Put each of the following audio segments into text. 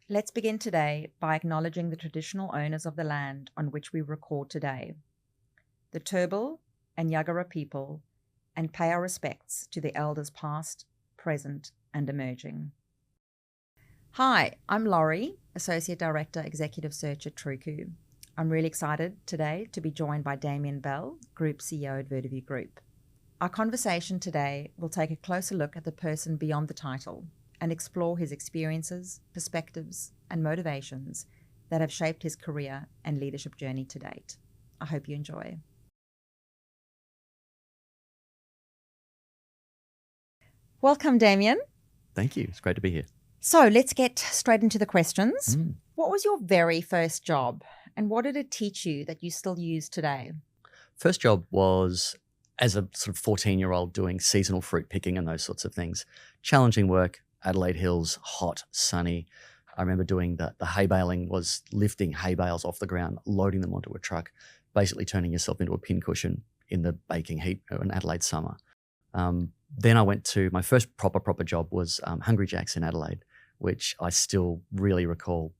Let's begin today by acknowledging the traditional owners of the land on which we record today, the Turrbal and Yagara people, and pay our respects to the elders past, present, and emerging. Hi, I'm Laurie, Associate Director, Executive Search at Troocoo. I'm really excited today to be joined by Damian Bell, Group CEO at Vertaview Group. Our conversation today will take a closer look at the person beyond the title and explore his experiences, perspectives, and motivations that have shaped his career and leadership journey to date. I hope you enjoy. Welcome, Damian. Thank you. It's great to be here. So let's get straight into the questions. What was your very first job, and what did it teach you that you still use today? First job was as a sort of 14-year-old doing seasonal fruit picking and those sorts of things. Challenging work, Adelaide Hills, hot, sunny. I remember doing the hay baling, was lifting hay bales off the ground, loading them onto a truck, basically turning yourself into a pincushion in the baking heat of an Adelaide summer. Then I went to my first proper job was Hungry Jack's in Adelaide, which I still really recall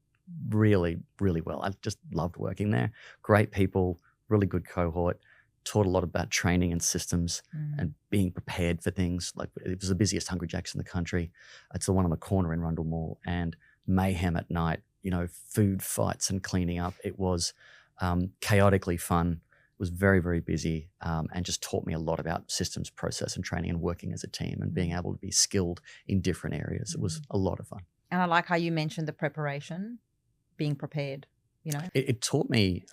really, really well. I just loved working there. Great people, really good cohort, taught a lot about training and systems and being prepared for things. Like, it was the busiest Hungry Jack's in the country. It's the one on the corner in Rundle Mall, and mayhem at night, food fights and cleaning up. It was chaotically fun. It was very, very busy, and just taught me a lot about systems, process and training and working as a team and being able to be skilled in different areas. It was a lot of fun. And I like how you mentioned the preparation, being prepared, It taught me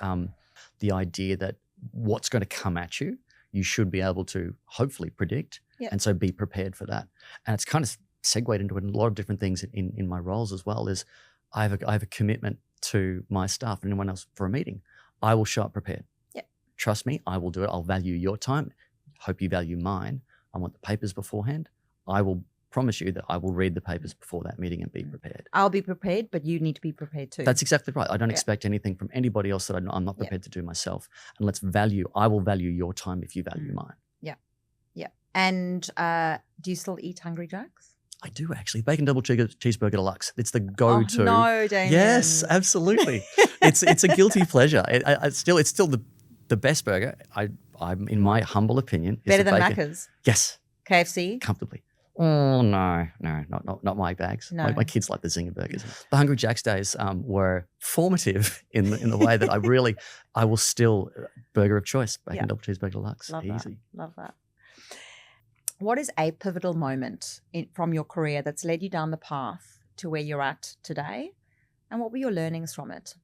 the idea that what's going to come at you, you should be able to hopefully predict. Yep. And so be prepared for that. And it's kind of segued into a lot of different things in my roles as well. Is I have a commitment to my staff and anyone else for a meeting. I will show up prepared. Yep. Trust me, I will do it. I'll value your time. Hope you value mine. I want the papers beforehand. I will promise you that I will read the papers before that meeting and be prepared. I'll be prepared, but you need to be prepared too. That's exactly right. I don't expect anything from anybody else that I'm not prepared to do myself. And I will value your time if you value mine. Yeah. And do you still eat Hungry Jack's? I do, actually. Bacon double cheeseburger deluxe. It's the go-to. Oh, no, Damian. Yes, absolutely. It's a guilty pleasure. It's still the best burger. I'm in my humble opinion. Better than Macca's? Yes. KFC? Comfortably. Oh, no, not my bags. No. My kids like the Zinger burgers. The Hungry Jack's days were formative in the way that I will still burger of choice, bacon double cheeseburger deluxe. Easy. Love that. What is a pivotal moment from your career that's led you down the path to where you're at today, and what were your learnings from it?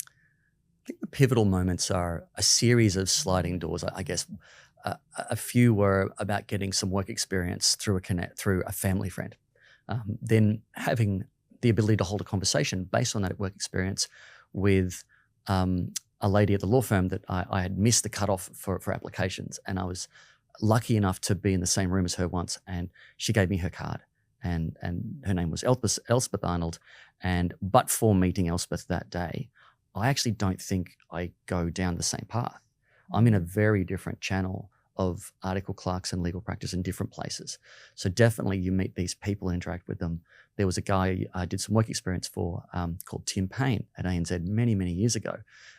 I think the pivotal moments are a series of sliding doors, I guess. A few were about getting some work experience through a family friend. Then having the ability to hold a conversation based on that work experience with a lady at the law firm that I had missed the cutoff for applications, and I was lucky enough to be in the same room as her once, and she gave me her card, and her name was Elspeth Arnold, but for meeting Elspeth that day, I actually don't think I go down the same path. I'm in a very different channel of article clerks and legal practice in different places. So definitely you meet these people and interact with them. There was a guy I did some work experience for called Tim Payne at ANZ many, many years ago.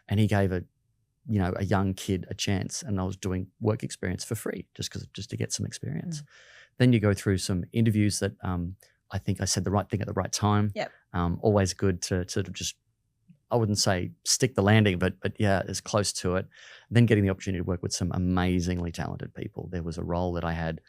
And he gave a young kid a chance, and I was doing work experience for free just to get some experience. Then you go through some interviews that I think I said the right thing at the right time. Yep. Always good to sort of just, I wouldn't say stick the landing, but yeah, as close to it. Then getting the opportunity to work with some amazingly talented people. There was a role that I had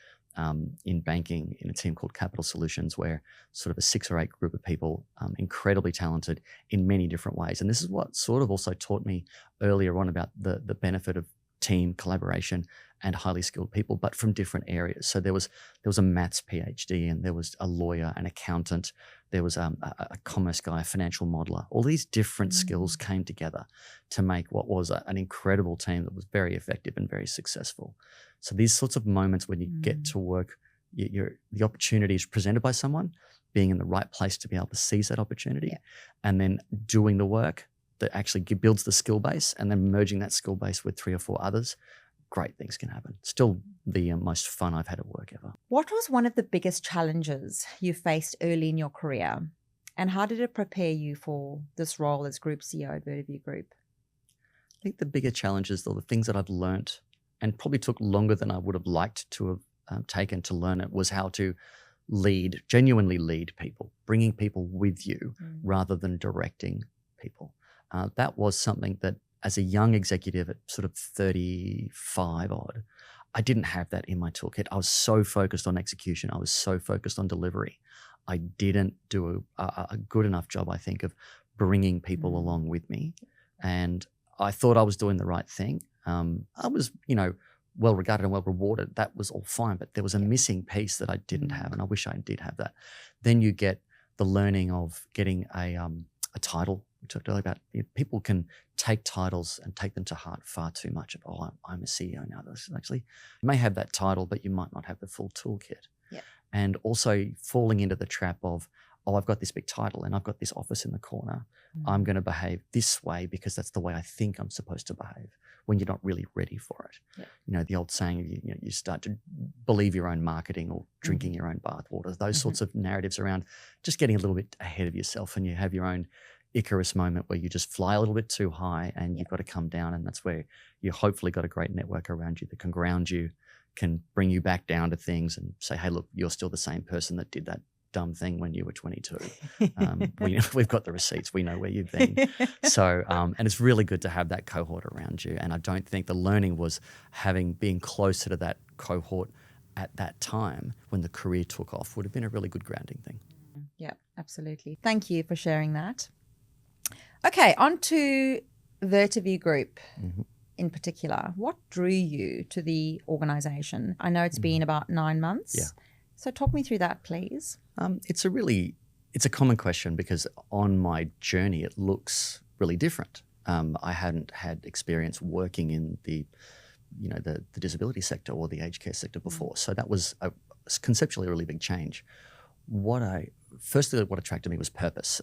in banking in a team called Capital Solutions, where sort of a 6 or 8 group of people, incredibly talented in many different ways. And this is what sort of also taught me earlier on about the benefit of team collaboration and highly skilled people, but from different areas. So there was a maths PhD, and there was a lawyer, an accountant, there was a commerce guy, a financial modeler. All these different skills came together to make what was an incredible team that was very effective and very successful. So these sorts of moments when you get to work, the opportunity is presented by someone, being in the right place to be able to seize that opportunity, and then doing the work that actually builds the skill base, and then merging that skill base with 3 or 4 others. Great things can happen. Still the most fun I've had at work ever. What was one of the biggest challenges you faced early in your career, And how did it prepare you for this role as Group CEO at Vertaview Group? I think the bigger challenges, or the things that I've learnt, and probably took longer than I would have liked to have taken to learn it, was how to genuinely lead people, bringing people with you rather than directing people. That was something that, as a young executive at sort of 35 odd, I didn't have that in my toolkit. I was so focused on execution. I was so focused on delivery. I didn't do a good enough job, I think, of bringing people along with me. And I thought I was doing the right thing. I was, well regarded and well rewarded. That was all fine, but there was a missing piece that I didn't have, and I wish I did have that. Then you get the learning of getting a title. We talked earlier about people can take titles and take them to heart far too much. Oh, I'm a CEO now. This is actually, you may have that title, but you might not have the full toolkit. Yeah. And also falling into the trap of, oh, I've got this big title and I've got this office in the corner. I'm going to behave this way because that's the way I think I'm supposed to behave, when you're not really ready for it. Yeah. The old saying, you start to believe your own marketing or drinking your own bathwater, those sorts of narratives around just getting a little bit ahead of yourself, and you have your own Icarus moment where you just fly a little bit too high and you've got to come down, and that's where you hopefully got a great network around you that can ground you, can bring you back down to things and say, hey, look, you're still the same person that did that dumb thing when you were 22. We've got the receipts. We know where you've been. So, and it's really good to have that cohort around you. And I don't think the learning was being closer to that cohort at that time when the career took off would have been a really good grounding thing. Yeah, absolutely. Thank you for sharing that. Okay, on to Vertaview Group in particular. What drew you to the organisation? I know it's been about 9 months. Yeah. So talk me through that, please. It's a common question, because on my journey it looks really different. I hadn't had experience working in the disability sector or the aged care sector before, so that was conceptually a really big change. What attracted me was purpose.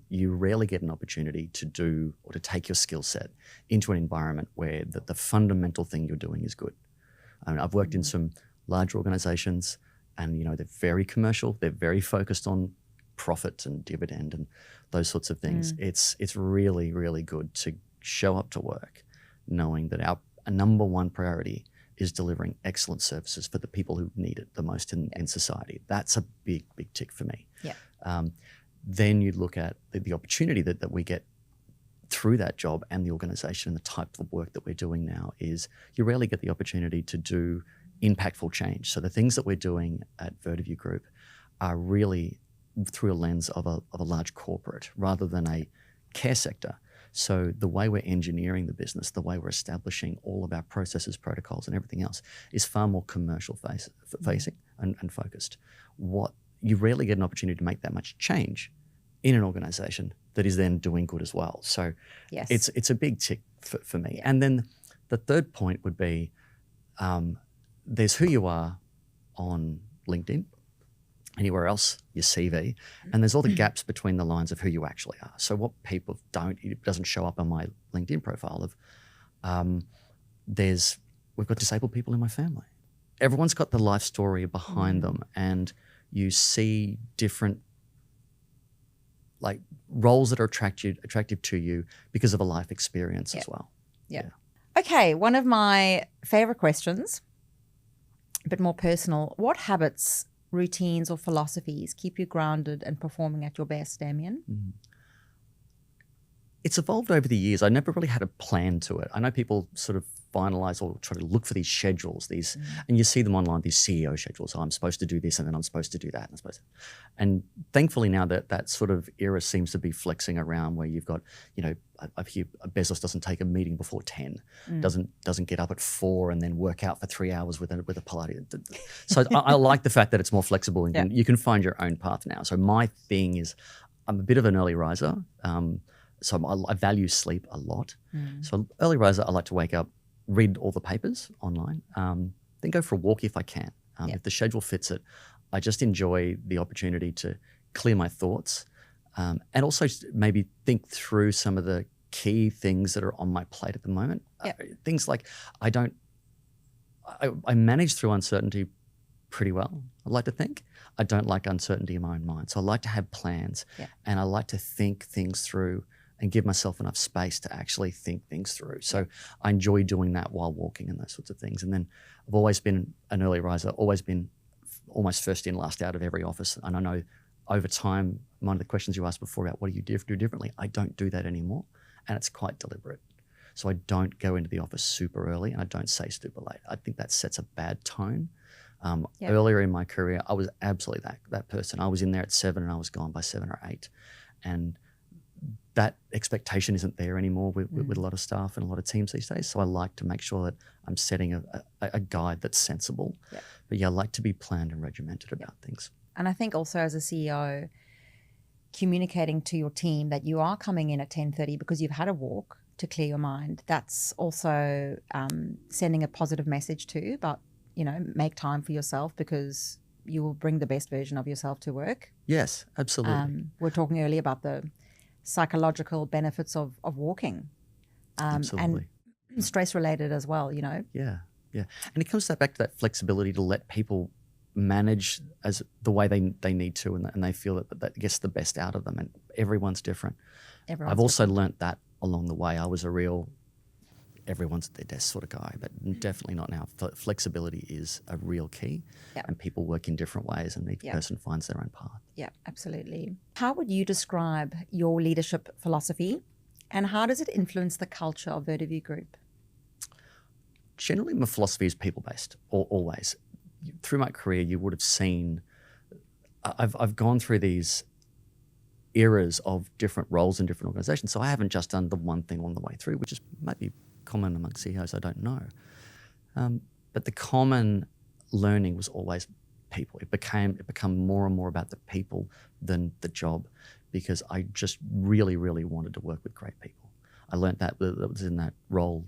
You rarely get an opportunity to do or to take your skill set into an environment where the fundamental thing you're doing is good. I mean, I've worked in some large organizations, and they're very commercial. They're very focused on profit and dividend and those sorts of things. It's really, really good to show up to work knowing that our number one priority is delivering excellent services for the people who need it the most in society. That's a big, big tick for me. Yeah. Then you look at the opportunity that we get through that job and the organisation and the type of work that we're doing now is you rarely get the opportunity to do impactful change. So the things that we're doing at Vertaview Group are really through a lens of a large corporate rather than a care sector. So the way we're engineering the business, the way we're establishing all of our processes, protocols and everything else is far more commercial facing and focused. You rarely get an opportunity to make that much change in an organisation that is then doing good as well. So yes. it's a big tick for me. Yeah. And then the third point would be there's who you are on LinkedIn, anywhere else, your CV, and there's all the gaps between the lines of who you actually are. So what people it doesn't show up on my LinkedIn profile of we've got disabled people in my family. Everyone's got the life story behind them, and you see different roles that are attractive to you because of a life experience as well. Yeah. Okay, one of my favorite questions, a bit more personal. What habits, routines or philosophies keep you grounded and performing at your best, Damian? It's evolved over the years. I never really had a plan to it. I know people sort of finalize or try to look for these schedules, and you see them online, these CEO schedules. I'm supposed to do this and then I'm supposed to do that. And thankfully now that sort of era seems to be flexing around where you've got, I hear Bezos doesn't take a meeting before 10, doesn't get up at 4 and then work out for 3 hours with a Pilates. So I like the fact that it's more flexible and you can find your own path now. So my thing is I'm a bit of an early riser. So I value sleep a lot. So early riser, I like to wake up, read all the papers online, then go for a walk if I can. If the schedule fits it, I just enjoy the opportunity to clear my thoughts and also maybe think through some of the key things that are on my plate at the moment. Things like I manage through uncertainty pretty well, I'd like to think. I don't like uncertainty in my own mind. So I like to have plans and I like to think things through and give myself enough space to actually think things through. So I enjoy doing that while walking and those sorts of things. And then I've always been an early riser, always been almost first in, last out of every office. And I know over time, one of the questions you asked before about what do you do differently, I don't do that anymore. And it's quite deliberate. So I don't go into the office super early and I don't stay super late. I think that sets a bad tone. Earlier in my career, I was absolutely that person. I was in there at 7 and I was gone by 7 or 8. And that expectation isn't there anymore with a lot of staff and a lot of teams these days. So I like to make sure that I'm setting a guide that's sensible. But I like to be planned and regimented about things. And I think also as a CEO, communicating to your team that you are coming in at 10:30 because you've had a walk to clear your mind, that's also sending a positive message too, but, make time for yourself because you will bring the best version of yourself to work. Yes, absolutely. We're talking earlier about the psychological benefits of walking Absolutely. and stress related as well, Yeah. And it comes back to that flexibility to let people manage as the way they need to and they feel that gets the best out of them, and everyone's different. I've also learnt that along the way. I was a real everyone's at their desk sort of guy, but definitely not now. Flexibility is a real key and people work in different ways and each person finds their own path. Yeah, absolutely. How would you describe your leadership philosophy and how does it influence the culture of Vertaview Group? Generally, my philosophy is people-based, always. Through my career, you would have seen, I've gone through these eras of different roles in different organizations. So I haven't just done the one thing on the way through, which is maybe common among CEOs, I don't know. But the common learning was always people. It became more and more about the people than the job, because I just really, really wanted to work with great people. I learned that was in that role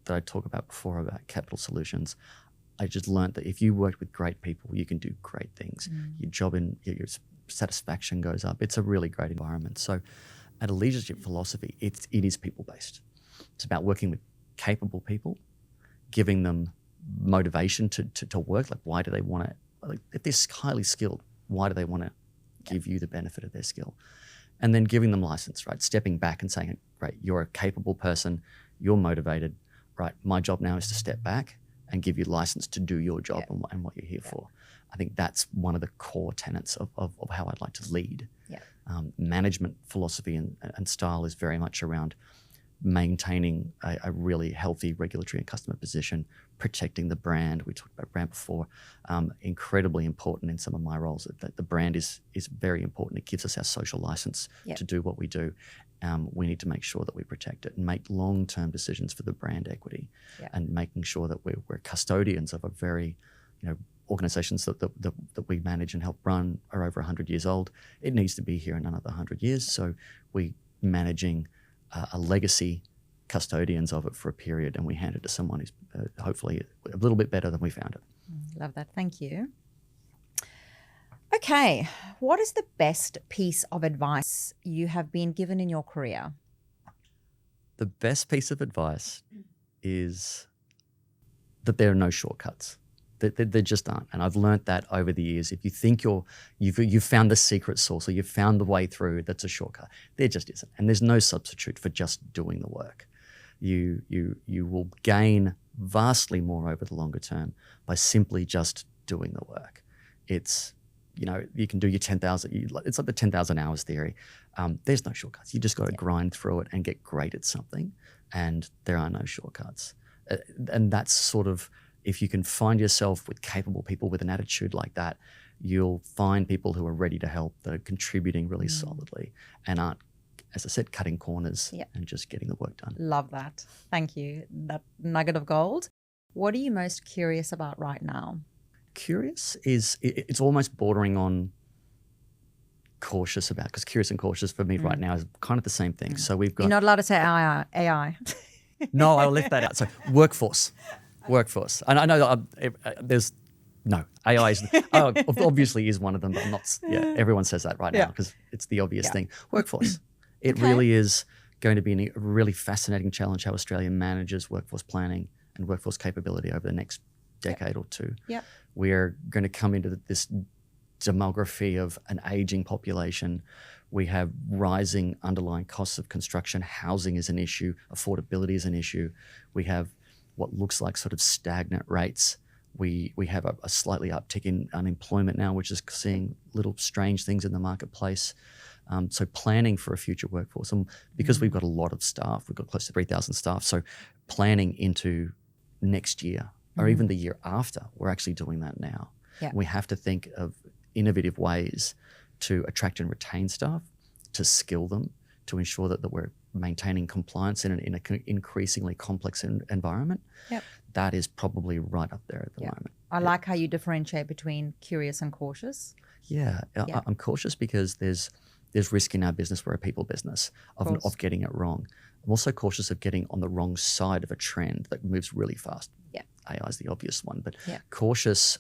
that I talked about before about capital solutions. I just learned that if you work with great people, you can do great things. Your job and your satisfaction goes up. It's a really great environment. So at a leadership philosophy, it is people-based. It's about working with capable people, giving them motivation to work. Like, why do they want to, if they're highly skilled, why do they want to give you the benefit of their skill? And then giving them license, right? Stepping back and saying, great, you're a capable person, you're motivated, right? My job now is to step back and give you license to do your job and what you're here for. I think that's one of the core tenets of how I'd like to lead. Management philosophy and style is very much around maintaining a really healthy regulatory and customer position, protecting the brand. We talked about brand before. Incredibly important in some of my roles. That the brand is very important. It gives us our social license to do what we do. We need to make sure that we protect it and make long-term decisions for the brand equity, and making sure that we're custodians of a very, organizations that we manage and help run are over 100 years old. It needs to be here in another 100 years. So we managing a legacy custodians of it for a period, and we hand it to someone who's hopefully a little bit better than we found it. Love that. Thank you. Okay. What is the best piece of advice you have been given in your career? The best piece of advice is that there are no shortcuts. There just aren't. And I've learnt that over the years. If you think you've found the secret sauce or you've found the way through, that's a shortcut. There just isn't. And there's no substitute for just doing the work. You will gain vastly more over the longer term by simply just doing the work. It's, you can do your 10,000, it's like the 10,000 hours theory. There's no shortcuts. You just got to grind through it and get great at something. And there are no shortcuts. And that's sort of, if you can find yourself with capable people with an attitude like that, you'll find people who are ready to help, that are contributing really solidly and aren't, as I said, cutting corners and just getting the work done. Love that. Thank you. That nugget of gold. What are you most curious about right now? Curious is, it's almost bordering on cautious about, because curious and cautious for me right now is kind of the same thing. So we've got... You're not allowed to say AI. No, I'll left that out. So workforce. And I know there's no AI is obviously is one of them, but I'm not. Everyone says that right now because it's the obvious thing. Workforce. It really is going to be a really fascinating challenge how Australia manages workforce planning and workforce capability over the next decade or two. We're going to come into this demography of an aging population. We have rising underlying costs of construction. Housing is an issue. Affordability is an issue. We have what looks like sort of stagnant rates. We have a slightly uptick in unemployment now, which is seeing little strange things in the marketplace. So planning for a future workforce. And because we've got a lot of staff, we've got close to 3,000 staff, so planning into next year or even the year after, we're actually doing that now. Yeah. We have to think of innovative ways to attract and retain staff, to skill them, to ensure that we're maintaining compliance in an increasingly complex environment. Yep. That is probably right up there at the moment. I like how you differentiate between curious and cautious. Yeah. I'm cautious because there's risk in our business. We're a people business of getting it wrong. I'm also cautious of getting on the wrong side of a trend that moves really fast. Yeah. AI is the obvious one, but cautious,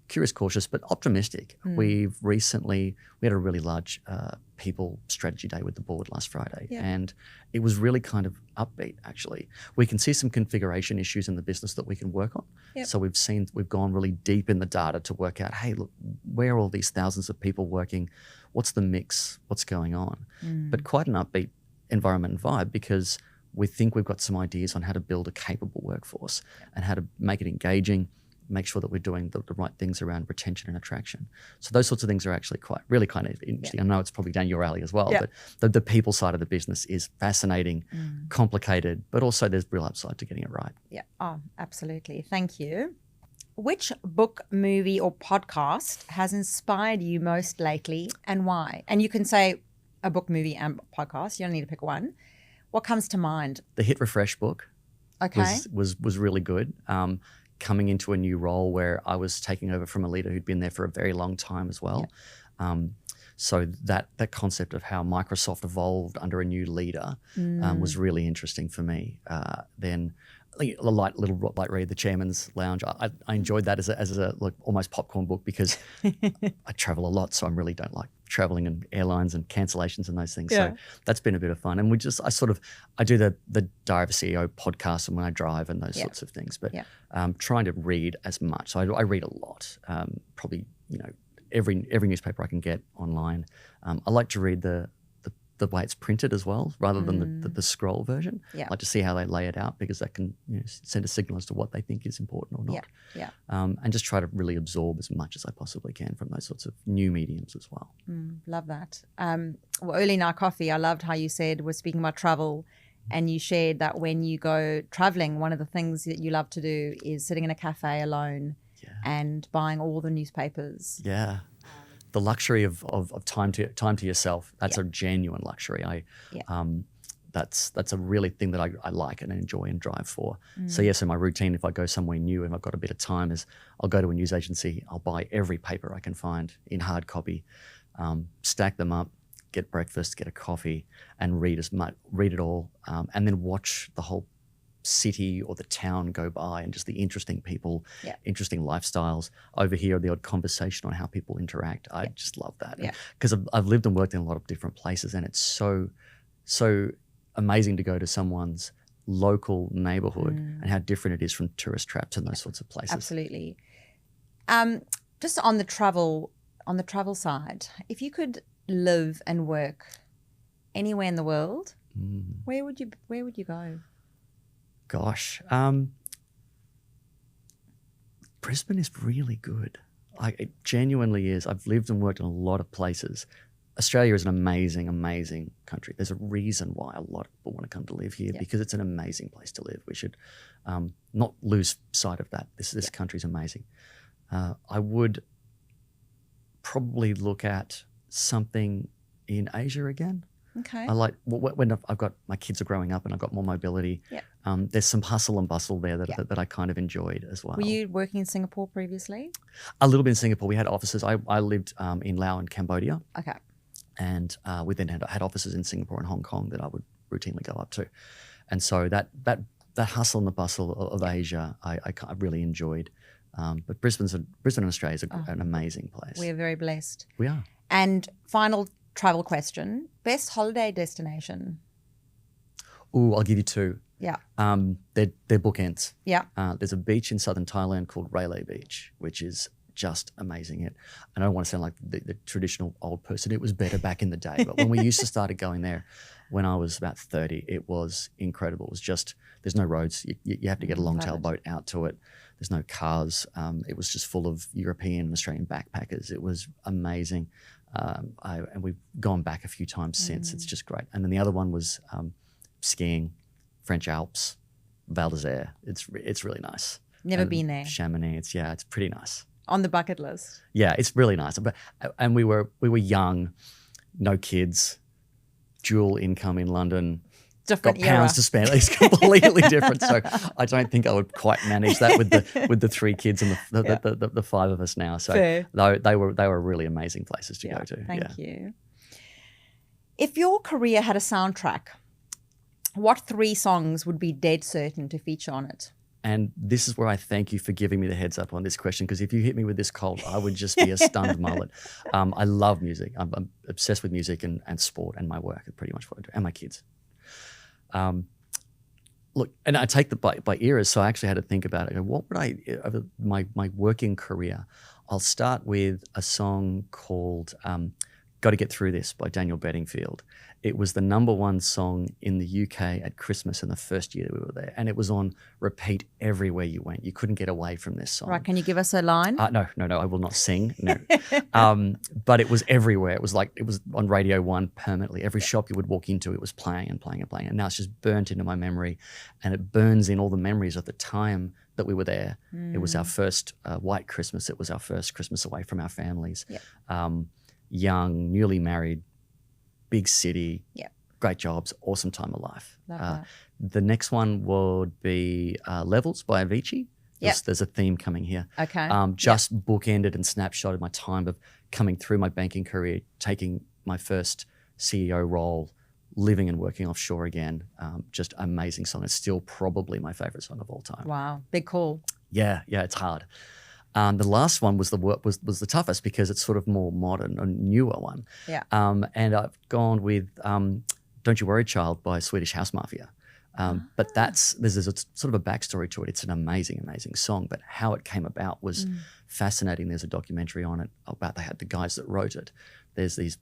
curious, cautious, but optimistic. We had a really large people strategy day with the board last Friday, and it was really kind of upbeat, actually. We can see some configuration issues in the business that we can work on. Yep. So we've gone really deep in the data to work out, hey, look, where are all these thousands of people working? What's the mix? What's going on? But quite an upbeat environment and vibe, because we think we've got some ideas on how to build a capable workforce and how to make it engaging, make sure that we're doing the right things around retention and attraction. So those sorts of things are actually really kind of interesting. I know it's probably down your alley as well, but the people side of the business is fascinating, complicated, but also there's real upside to getting it right. Yeah. Oh, absolutely. Thank you. Which book, movie, or podcast has inspired you most lately, and why? And you can say a book, movie, and podcast. You don't need to pick one. What comes to mind? The Hit Refresh book was really good. Coming into a new role where I was taking over from a leader who'd been there for a very long time as well. So that concept of how Microsoft evolved under a new leader was really interesting for me. Then a light read, The Chairman's Lounge. I enjoyed that as a like almost popcorn book, because I travel a lot, so I really don't like traveling and airlines and cancellations and those things. So that's been a bit of fun. And I do the Diary of a CEO podcast and when I drive and those sorts of things. But trying to read as much. So I read a lot. Probably every newspaper I can get online. I like to read the way it's printed as well, rather than the scroll version. I like to see how they lay it out, because that can send a signal as to what they think is important or not. And just try to really absorb as much as I possibly can from those sorts of new mediums as well. Love that. Well, early in our coffee, I loved how you said we're speaking about travel, and you shared that when you go traveling, one of the things that you love to do is sitting in a cafe alone and buying all the newspapers. Yeah. The luxury of time to yourself, that's a genuine luxury. That's a really thing that I like and enjoy and drive for. So my routine, if I go somewhere new and I've got a bit of time, is I'll go to a news agency, I'll buy every paper I can find in hard copy, stack them up, get breakfast, get a coffee, and read it all, and then watch the whole city or the town go by, and just the interesting people, interesting lifestyles. Overhear the odd conversation on how people interact. I just love that, because I've lived and worked in a lot of different places, and it's so amazing to go to someone's local neighborhood and how different it is from tourist traps and those sorts of places. Absolutely. Just on the travel side, if you could live and work anywhere in the world, where would you go? Gosh, Brisbane is really good. It genuinely is. I've lived and worked in a lot of places. Australia is an amazing, amazing country. There's a reason why a lot of people want to come to live here, because it's an amazing place to live. We should not lose sight of that. This country's amazing. I would probably look at something in Asia again. Okay. I like when I've got my kids are growing up and I've got more mobility. There's some hustle and bustle there that I kind of enjoyed as well. Were you working in Singapore previously? A little bit in Singapore. We had offices. I lived in Laos and Cambodia. Okay. And we then had offices in Singapore and Hong Kong that I would routinely go up to. And so that hustle and the bustle of Asia, I really enjoyed. But Brisbane and Australia is an amazing place. We are very blessed. We are. And final travel question, best holiday destination? I'll give you two. Yeah. They're bookends. Yeah. There's a beach in southern Thailand called Railay Beach, which is just amazing. I don't want to sound like the traditional old person. It was better back in the day. But when we used to started going there when I was about 30, it was incredible. It was just, there's no roads. You have to get a longtail boat out to it. There's no cars. It was just full of European and Australian backpackers. It was amazing. And we've gone back a few times since. It's just great. And then the other one was skiing, French Alps, Val d'Isère. It's really nice. Never been there. Chamonix. It's pretty nice. On the bucket list. Yeah, it's really nice. And we were young, no kids, dual income in London. Different got pounds to spend. It's completely different. So I don't think I would quite manage that with the 3 kids and the 5 of us now. So they were really amazing places to go to. Thank you. If your career had a soundtrack, what 3 songs would be dead certain to feature on it? And this is where I thank you for giving me the heads up on this question, because if you hit me with this cold, I would just be a stunned mullet. I love music. I'm obsessed with music and sport and my work, and pretty much what I do, and my kids. Look, and I take by eras, so I actually had to think about it. What would over my working career? I'll start with a song called "Got to Get Through This" by Daniel Bedingfield. It was the #1 song in the UK at Christmas in the first year that we were there, and it was on repeat everywhere you went. You couldn't get away from this song. Right? Can you give us a line? No, I will not sing. No, but it was everywhere. It was on Radio 1 permanently. Every shop you would walk into, it was playing and playing and playing. And now it's just burnt into my memory, and it burns in all the memories of the time that we were there. It was our first white Christmas. It was our first Christmas away from our families. Young, newly married. Big city, great jobs, awesome time of life. Love that. The next one would be Levels by Avicii. There's a theme coming here. Okay. Just bookended and snapshotted my time of coming through my banking career, taking my first CEO role, living and working offshore again. Just amazing song. It's still probably my favorite song of all time. Wow, big call. Yeah, it's hard. The last one was the toughest because it's sort of more modern, a newer one. Yeah. And I've gone with "Don't You Worry, Child" by Swedish House Mafia. But there's a sort of a backstory to it. It's an amazing, amazing song, but how it came about was fascinating. There's a documentary on it about the guys that wrote it. There's these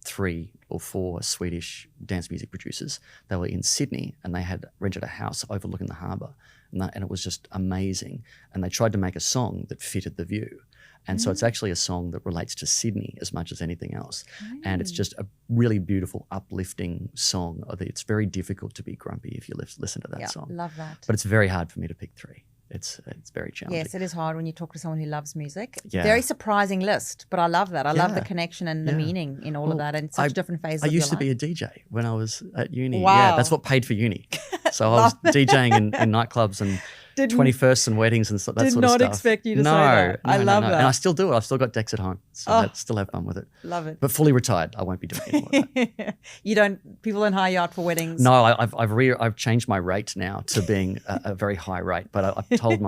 3 or 4 Swedish dance music producers. They were in Sydney and they had rented a house overlooking the harbour. And it was just amazing. And they tried to make a song that fitted the view. And so it's actually a song that relates to Sydney as much as anything else. And it's just a really beautiful, uplifting song. It's very difficult to be grumpy if you listen to that song. Love that. But it's very hard for me to pick 3. It's very challenging. Yes, it is hard when you talk to someone who loves music. Yeah. Very surprising list, but I love that. I love the connection and the meaning in all of that, and such different phases of your life. I used to be a DJ when I was at uni. Wow. Yeah, that's what paid for uni. So I was DJing in nightclubs and 21st and weddings and that sort of stuff. Did not expect you to say that. I love that. And I still do it. I've still got decks at home. So I still have fun with it. Love it. But fully retired. I won't be doing any more of that. People don't hire you out for weddings? No, I've changed my rate now to being a very high rate. But I've told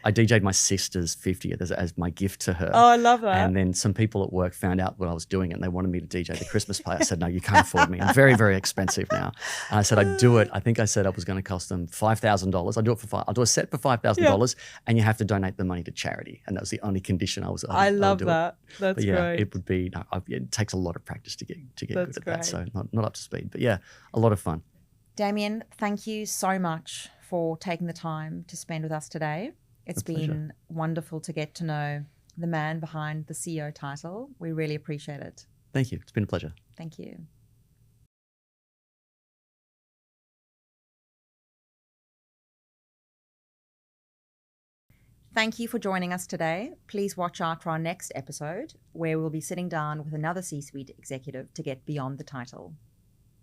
I DJ'd my sister's 50th as my gift to her. Oh, I love that. And then some people at work found out what I was doing and they wanted me to DJ the Christmas party. I said, no, you can't afford me. I'm very, very expensive now. And I said, I'd do it. I think I said I was going to cost them $5,000. I'll do a set for $5,000 and you have to donate the money to charity. And that was the only condition I was. I love that. That's great. It would be. It takes a lot of practice to get good at that. So not up to speed, but yeah, a lot of fun. Damian, thank you so much for taking the time to spend with us today. It's been wonderful to get to know the man behind the CEO title. We really appreciate it. Thank you. It's been a pleasure. Thank you. Thank you for joining us today. Please watch out for our next episode, where we'll be sitting down with another C-suite executive to get beyond the title.